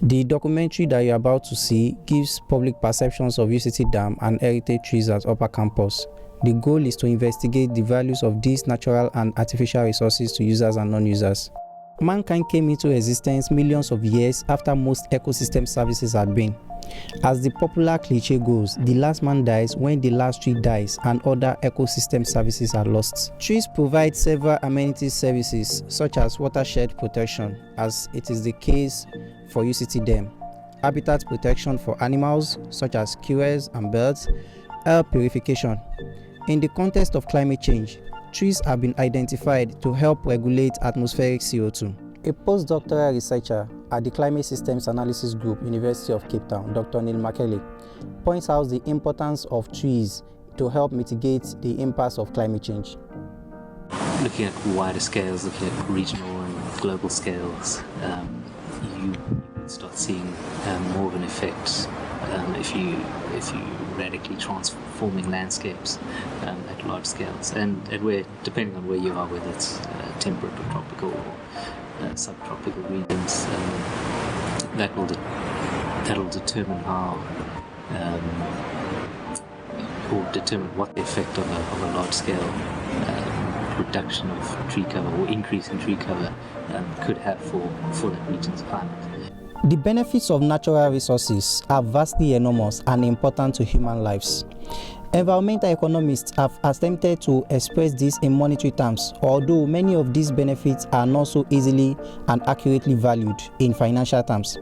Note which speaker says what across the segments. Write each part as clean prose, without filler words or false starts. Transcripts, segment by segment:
Speaker 1: The documentary that you're about to see gives public perceptions of UCT Dam and heritage trees at Upper Campus. The goal is to investigate the values of these natural and artificial resources to users and non-users. Mankind came into existence millions of years after most ecosystem services had been. As the popular cliche goes, the last man dies when the last tree dies and other ecosystem services are lost. Trees provide several amenity services such as watershed protection, as it is the case for UCT Dam, habitat protection for animals such as squirrels and birds, air purification. In the context of climate change, trees have been identified to help regulate atmospheric CO2. A postdoctoral researcher at the Climate Systems Analysis Group, University of Cape Town, Dr. Neil Makele, points out the importance of trees to help mitigate the impacts of climate change.
Speaker 2: Looking at wider scales, looking at regional and global scales, you start seeing more of an effect if you radically transforming landscapes at large scales, and where, depending on where you are, whether it's temperate or tropical or subtropical regions, that'll determine how or determine what the effect of a large scale reduction of tree cover or increase in tree cover could have for that region's climate.
Speaker 1: The benefits of natural resources are vastly enormous and important to human lives. Environmental economists have attempted to express this in monetary terms, although many of these benefits are not so easily and accurately valued in financial terms.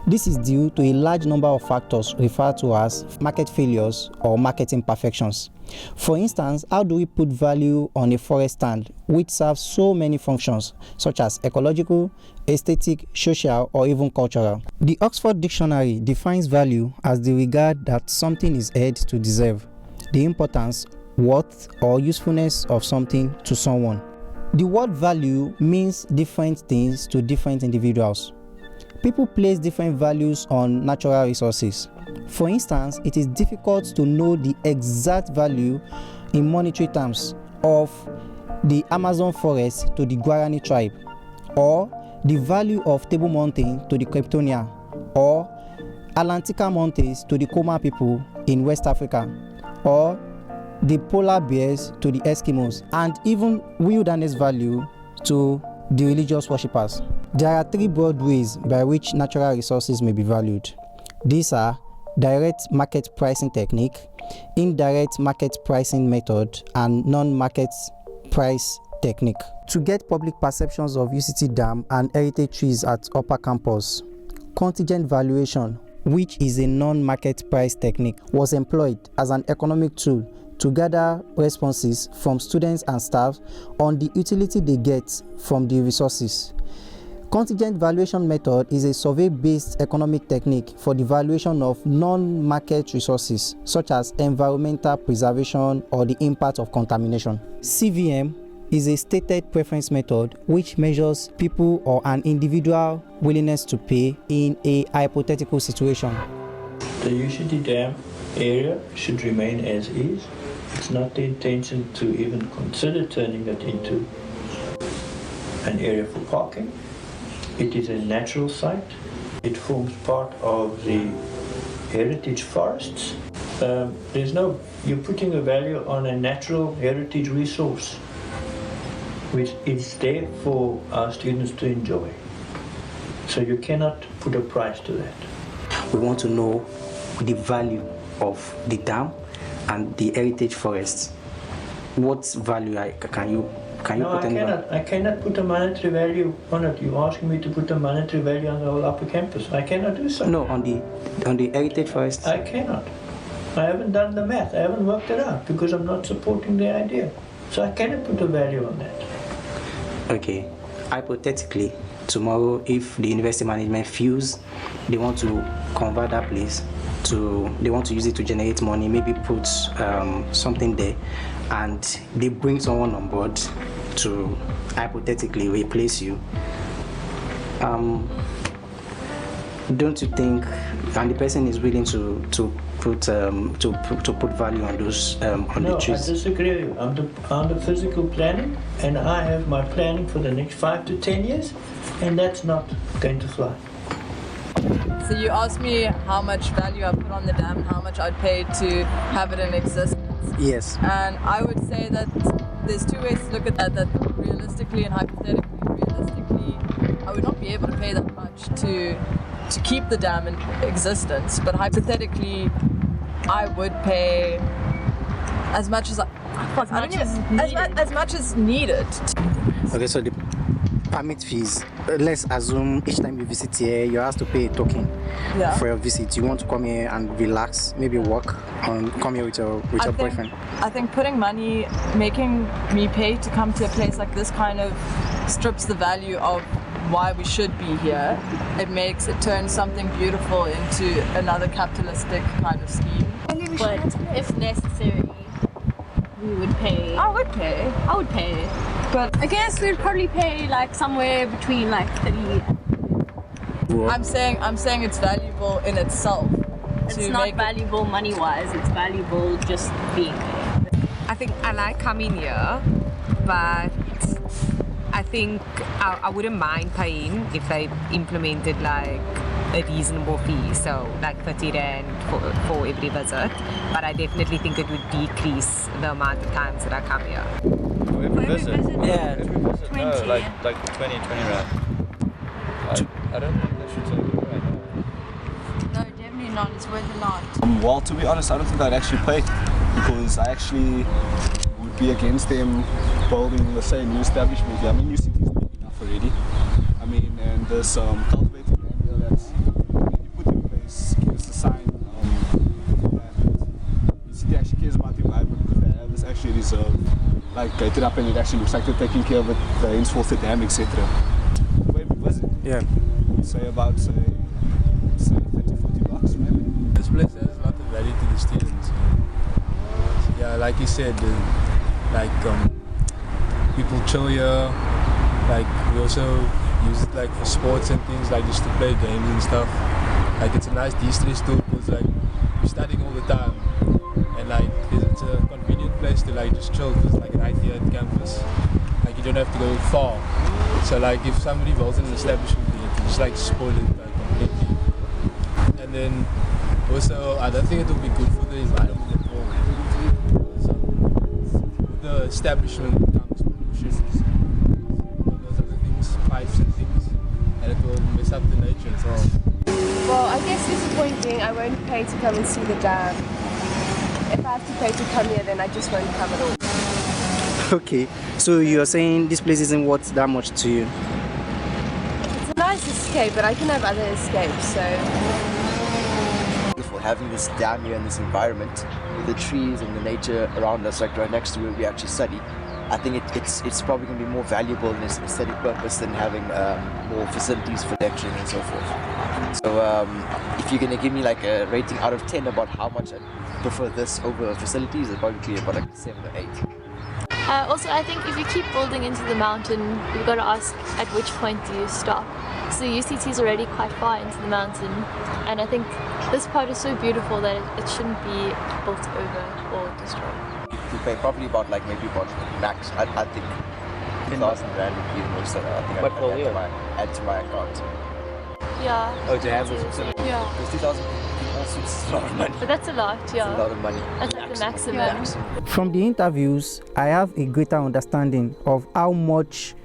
Speaker 1: This is due to a large number of factors referred to as market failures or market imperfections. For instance, how do we put value on a forest stand which serves so many functions such as ecological, aesthetic, social, or even cultural? The Oxford Dictionary defines value as the regard that something is held to deserve, the importance, worth, or usefulness of something to someone. The word value means different things to different individuals. People place different values on natural resources. For instance, it is difficult to know the exact value in monetary terms of the Amazon forest to the Guarani tribe, or the value of Table Mountain to the Kryptonia, or Atlantica Mountains to the Koma people in West Africa, or the polar bears to the Eskimos, and even wilderness value to the religious worshippers. There are three broad ways by which natural resources may be valued. These are direct market pricing technique, indirect market pricing method, and non-market price technique. To get public perceptions of UCT Dam and heritage trees at Upper Campus, contingent valuation, which is a non-market price technique, was employed as an economic tool to gather responses from students and staff on the utility they get from the resources. Contingent valuation method is a survey-based economic technique for the valuation of non-market resources such as environmental preservation or the impact of contamination. CVM is a stated preference method which measures people or an individual willingness to pay in a hypothetical situation.
Speaker 3: The UCT Dam area should remain as is. It's not the intention to even consider turning it into an area for parking. It is a natural site. It forms part of the heritage forests. You're putting a value on a natural heritage resource, which is there for our students to enjoy. So you cannot put a price to that.
Speaker 4: We want to know the value of the dam and the heritage forests. What value can you put on it?
Speaker 3: I cannot put a monetary value on it. You're asking me to put a monetary value on the whole Upper Campus. I cannot do so.
Speaker 4: No, on the heritage forests.
Speaker 3: I cannot. I haven't done the math. I haven't worked it out because I'm not supporting the idea. So I cannot put a value on that.
Speaker 4: Okay. Hypothetically, tomorrow, if the university management feels they want to convert that place they want to use it to generate money, maybe put something there, and they bring someone on board to hypothetically replace you, don't you think, and the person is willing to put value on those on the trees?
Speaker 3: No, I disagree with you. I'm the physical planning, and I have my planning for the next 5 to 10 years, and that's not going to fly.
Speaker 5: So you asked me how much value I put on the dam and how much I'd pay to have it in existence.
Speaker 4: Yes.
Speaker 5: And I would say that there's two ways to look at that realistically and hypothetically. Realistically, I would not be able to pay that much to keep the dam in existence, but hypothetically, I would pay as much as as much as needed.
Speaker 4: Okay, so the permit fees. Let's assume each time you visit here, you have to pay a token for your visit. You want to come here and relax, maybe work, and come here with your boyfriend.
Speaker 5: I think making me pay to come to a place like this kind of strips the value of why we should be here. It turns something beautiful into another capitalistic kind of scheme.
Speaker 6: But if necessary, we would pay.
Speaker 5: I would pay. But
Speaker 6: I guess we'd probably pay like somewhere between like 30.
Speaker 5: I'm saying it's valuable in itself.
Speaker 6: It's not valuable money-wise. It's valuable just being there.
Speaker 7: I think I like coming here, but I think I wouldn't mind paying if they implemented like a reasonable fee, so like 30 rand for every visit. But I definitely think it would decrease the amount of times that I come here.
Speaker 8: For every visit?
Speaker 5: Yeah.
Speaker 8: Every visit,
Speaker 6: 20.
Speaker 8: no, like 20 rand. I don't think they should take it right now.
Speaker 5: No, definitely not. It's worth a lot.
Speaker 9: Well, to be honest, I don't think I'd actually pay, because I actually would be against them building, let's say, a new establishment. Yeah, I mean, new cities are big enough already. I mean, and there's cultivated land here that's, you put in place, gives a sign that the city actually cares about the environment, because they have this actually reserve, like gated up, and it actually looks like they're taking care of it, the henceforth the dam, etc. For every visit,
Speaker 4: Yeah.
Speaker 9: say about, say 30, 40 bucks maybe.
Speaker 10: This place has a lot of value to the students. Yeah, like you said, people chill here. Like we also use it like for sports and things, like just to play games and stuff. Like it's a nice de-stress tool because like we're studying all the time, and like it's a convenient place to like just chill. It's like right here at campus. Like you don't have to go far. So like if somebody builds an establishment here, to just like spoil it like completely. And then also I don't think it will be good for the environment at all. So with the establishment comes pollution, those other things, pipes and things, and it will mess up the nature as well.
Speaker 11: Well, I guess disappointing. I won't pay to come and see the dam. If I have to pay to come here, then I just won't come at all.
Speaker 4: Okay, so you're saying this place isn't worth that much to you?
Speaker 11: It's a nice escape, but I can have other escapes, so...
Speaker 12: For having this dam here in this environment, with the trees and the nature around us, like right next to where we actually study, I think it's probably going to be more valuable in its aesthetic purpose than having more facilities for lecturing and so forth. So if you're going to give me like a rating out of 10 about how much I prefer this over facilities, it's probably about like 7 or 8.
Speaker 6: Also, I think if you keep building into the mountain, you've got to ask at which point do you stop. So the UCT is already quite far into the mountain, and I think this part is so beautiful that it shouldn't be built over or destroyed.
Speaker 12: You pay probably about like maybe about max, I think 2,000 rand would be the most that I think I can add to my account.
Speaker 6: Yeah.
Speaker 12: Oh, to have this facility?
Speaker 6: Yeah.
Speaker 12: Because 2,000 also is a lot of money.
Speaker 6: But that's a lot, yeah.
Speaker 12: It's a lot of money.
Speaker 6: That's like the maximum.
Speaker 1: From the interviews, I have a greater understanding of how much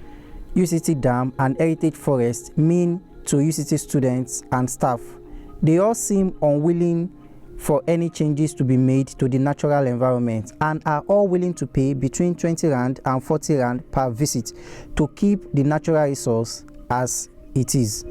Speaker 1: UCT Dam and Heritage Forest mean to UCT students and staff. They all seem unwilling for any changes to be made to the natural environment and are all willing to pay between 20 Rand and 40 Rand per visit to keep the natural resource as it is.